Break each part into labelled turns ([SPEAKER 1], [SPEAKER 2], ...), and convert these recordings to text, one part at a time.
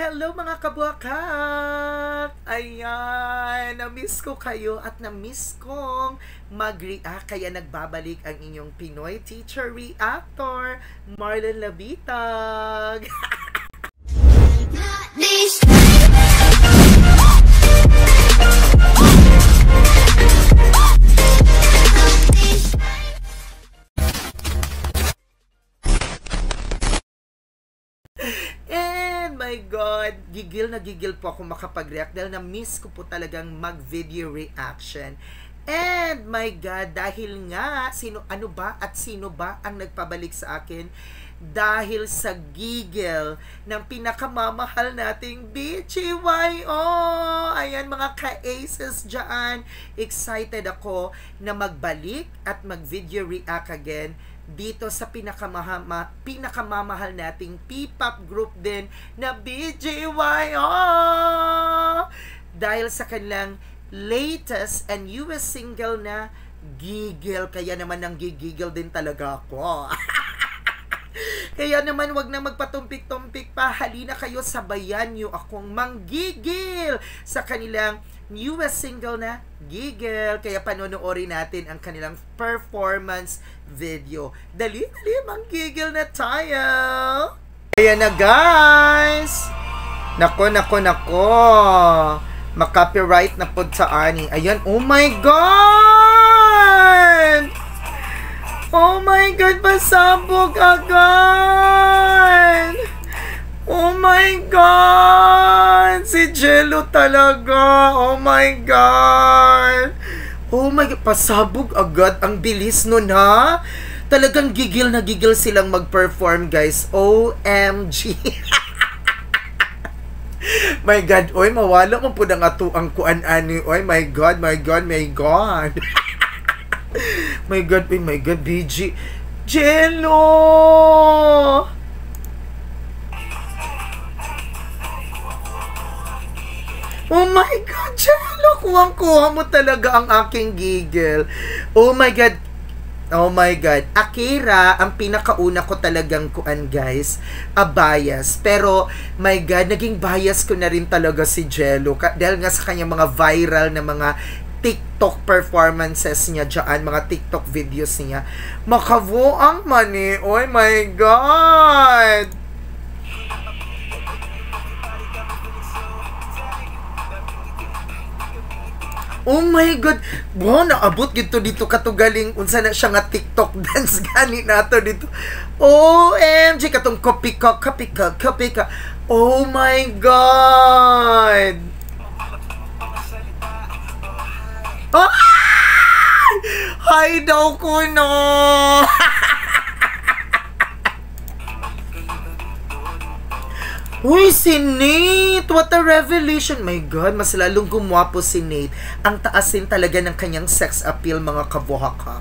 [SPEAKER 1] Hello mga kabuakak! Ayan, na-miss ko kayo at na-miss kong mag-react. Kaya nagbabalik ang inyong Pinoy Teacher Reactor, Marlon Labitag. My God, gigil na gigil po ako makapag-react dahil na-miss ko po talagang mag-video reaction. And my God, dahil nga, sino ba ang nagpabalik sa akin? Dahil sa gigil ng pinakamamahal nating BGYO. Ayan mga ka-aces dyan. Excited ako na magbalik at mag-video react again dito sa pinakamamahal nating P-pop group din na BGYO. Dahil sa kanilang latest and newest single na Gigil. Kaya naman nang gigigil din talaga ako. Kaya naman wag na magpatumpik-tumpik pa. Halina kayo, sabayan nyo akong manggigil sa kanilang newest single na Gigil. Kaya panonoorin natin ang kanilang performance video. Dali, manggigil na tayo. Ayan na guys. Nako. Makapiright na po sa ani. Ayan, oh my God! Oh my God, pasabog agad! Oh my God! Si Jello talaga! Oh my God! Oh my God! Pasabog agad! Ang bilis nun ha! Talagang gigil na gigil silang mag-perform guys. OMG! My God! Oy, mawala mo po ng ato ang kuan-ani. Oy, my God! My God! My God! My God, oh my God, BG. Jello! Oh my God, Jello! Kuwang-kuha mo talaga ang aking gigil. Oh my God. Oh my God. Akira, ang pinakauna ko talagang kuan guys, bias. Pero, my God, naging bias ko na rin talaga si Jello. Dahil nga sa kanyang mga viral na mga TikTok performances niya dyan, mga TikTok videos niya. Makabuang mani. Oh my God! Oh my God! Wow, naabot dito katugaling unsa na siya nga TikTok dance gani nato dito. OMG katong copy ka. Oh my God! Hi daw ko no. Uy, si Nate! What a revelation! My God, mas lalong gumwapo si Nate. Ang taas din talaga ng kanyang sex appeal, mga kabuhaka.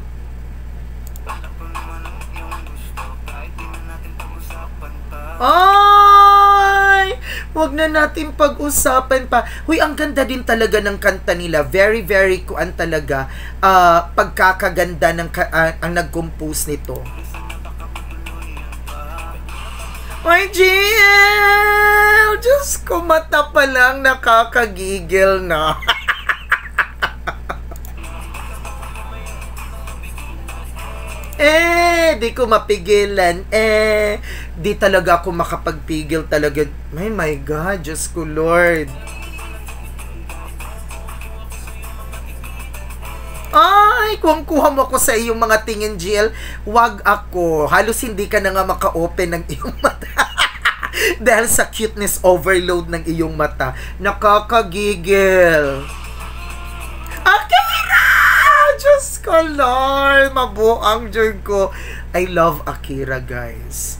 [SPEAKER 1] Ay! Huwag na natin pag-usapan pa. Huy, ang ganda din talaga ng kanta nila. Very, very kuan talaga. Pagkakaganda ng ang nag-compose nito. Ay, Jill! Diyos ko, mata pa lang nakakagigil na. Di ko mapigilan. Di talaga ako makapagpigil talaga. My God, Diyos ko, Lord. Ay, kung kuha mo ako sa iyong mga tingin, Jill, wag ako. Halos hindi ka na nga maka-open ng iyong mata. Dahil sa cuteness overload ng iyong mata. Nakakagigil. Akira! Diyos ko, Lord. Mabuang Diyos ko. I love Akira, guys.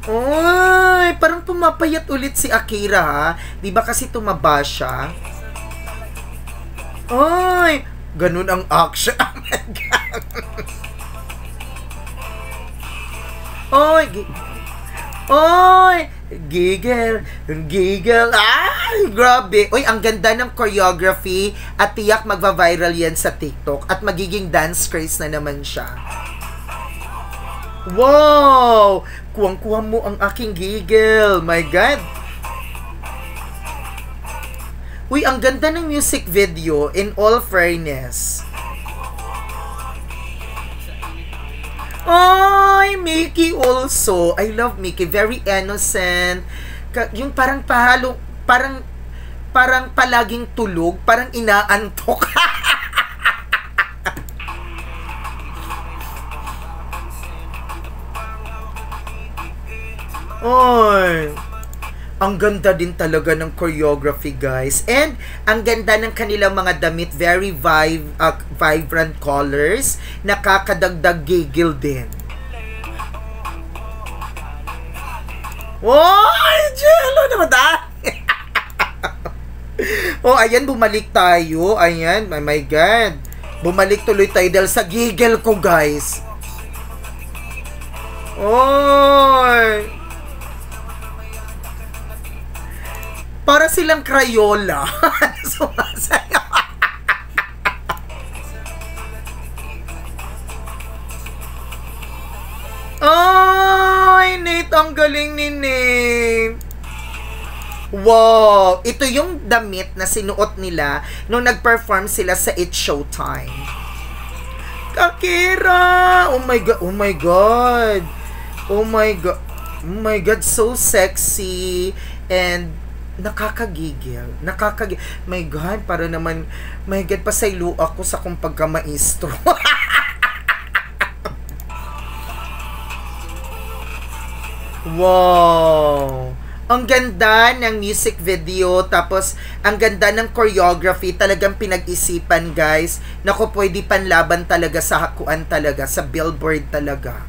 [SPEAKER 1] Uy, parang pumapayat ulit si Akira, ha? Di ba kasi tumaba siya? Uy, ganun ang action. Oh my God. Oy, gigil. Ay, grabe. Uy, ang ganda ng choreography at tiyak magva-viral yan sa TikTok at magiging dance craze na naman siya. Wow! kuwang-kuha mo ang aking giggle. My God. Uy, ang ganda ng music video, in all fairness. Ay, Mickey also. I love Mickey. Very innocent. Yung parang pahalo, parang palaging tulog, parang inaantok. Oy. Ang ganda din talaga ng choreography, guys. And ang ganda ng kanilang mga damit, very vibrant colors, nakakadagdag giggle din. Oy, Jello naman oh, ayan, bumalik tayo. Ayan, oh my God. Bumalik tuloy tayo dahil sa giggle ko, guys. Oy. Para silang Crayola. Sumasayaw. Ay, Nate, ang galing ni Nate. Wow! Ito yung damit na sinuot nila nung nag-perform sila sa It's Showtime. Kakira! Oh my God! Oh my God! Oh my God! Oh my God! So sexy! And nakakagigil. My God, para naman, my God, pasaylo ako sa kung pagka-maestro. Wow! Ang ganda ng music video, tapos ang ganda ng choreography, talagang pinag-isipan, guys. Naku, pwede panlaban talaga sa hakuan talaga, sa billboard talaga.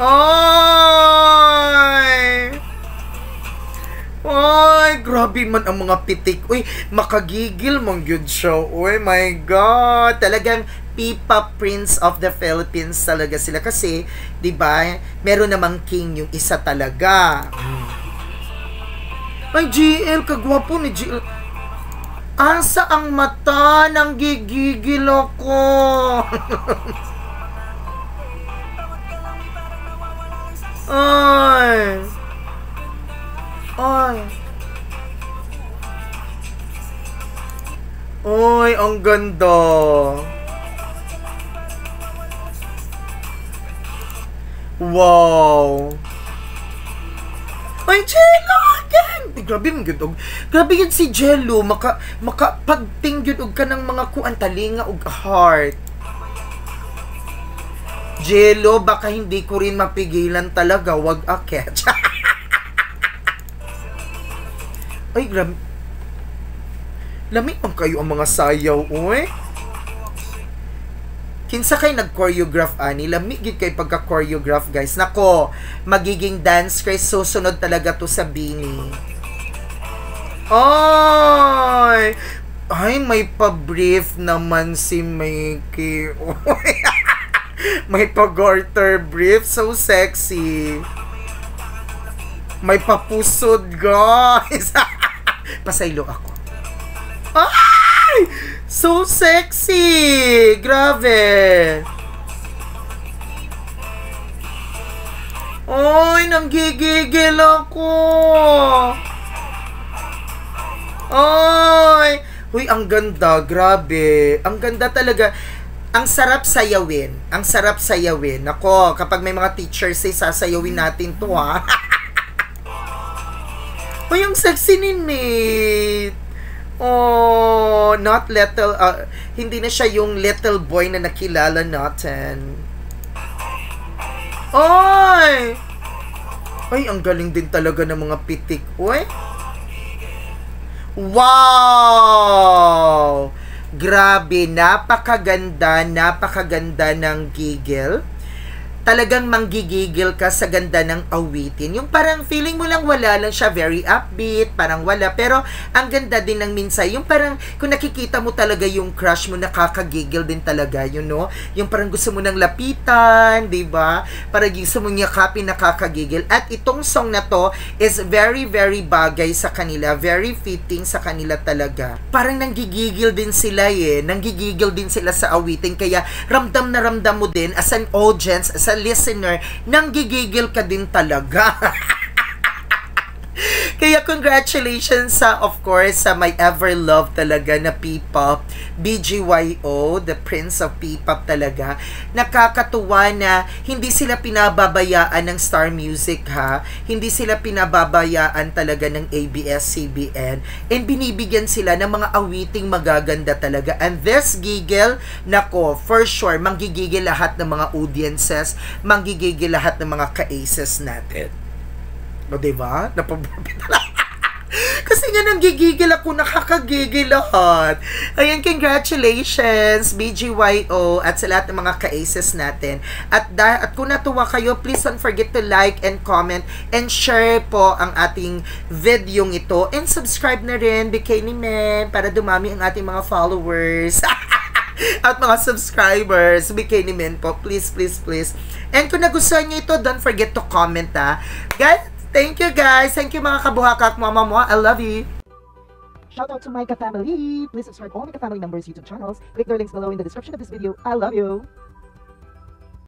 [SPEAKER 1] Ay! Ay, grabe man ang mga pitik. Uy, makagigil mong yun siya. Uy, my God. Talagang Pipa Prince of the Philippines talaga sila. Kasi, di ba, meron namang king yung isa talaga. Ay, GL, kagwapo ni GL. Asa ang mata, nang gigigil ako. Ay. Ay. Oy, ang ganda. Wow. Ay, Jello again. Grabe yung gudog. Grabe yun si Jello. Makapagting yun ka ng mga kuantalinga ug heart. Jello, baka hindi ko rin mapigilan talaga. Wag akit. Ay, grabe. Lamig ang kayo ang mga sayaw, uy. Kinsa kay nag-choreograph, ani? Lamig yun kay pagka-choreograph, guys. Nako, magiging dance craze. Susunod talaga to sa Bini. Ay! Ay, may pa-brief naman si Mickey. Uy. May pa-garter brief. So sexy. May papusod, guys. Pasaylo ako. Ay! So sexy! Grabe! Oy, nanggigigil ako! Oy! Huy, ang ganda. Grabe. Ang ganda talaga. Ang sarap sayawin. Ang sarap sayawin. Ako, kapag may mga teachers say, sasayawin natin to, ha? Uy, ang sexy ni Nate. Oh, not little, hindi na siya yung little boy na nakilala natin. Oy! Ay, ang galing din talaga ng mga pitik. Uy! Wow! Grabe, napakaganda ng giggle. Talagang manggigigil ka sa ganda ng awitin. Yung parang feeling mo lang wala lang siya, very upbeat, parang wala. Pero ang ganda din ng minsay. Yung parang kung nakikita mo talaga yung crush mo, nakakagigil din talaga, you know? Yung parang gusto mo nang lapitan, di ba? Parang gusto mo yakapin, nakakagigil. At itong song na to is very, very bagay sa kanila. Very fitting sa kanila talaga. Parang nanggigigil din sila eh. Nanggigigil din sila sa awitin. Kaya ramdam na ramdam mo din as an audience, as a listener, nanggigigil ka din talaga. Kaya congratulations sa, of course, sa my ever love talaga na P-pop, BGYO, the Prince of P-pop talaga. Nakakatuwa na hindi sila pinababayaan ng Star Music, ha. Hindi sila pinababayaan talaga ng ABS-CBN. And binibigyan sila ng mga awiting magaganda talaga. And this gigil, nako, for sure, manggigigil lahat ng mga audiences, manggigigil lahat ng mga ka-aces natin. O, diba? Napababit na. Kasi nga nanggigigil ako, nakakagigil lahat. Ayan, congratulations, BGYO, at sa lahat ng mga ka-aces natin. At kung natuwa kayo, please don't forget to like and comment and share po ang ating videong ito. And subscribe na rin, Bikini Men, para dumami ang ating mga followers. At mga subscribers, Bikini Men po, please, please, please. And kung nagustuhan nyo ito, don't forget to comment, ha. Guys, thank you guys. Thank you mga kabuhakak, mama mo. I love you.
[SPEAKER 2] Shout out to my family. Please subscribe all my family members' YouTube channels. Click their links below in the description of this video. I love you.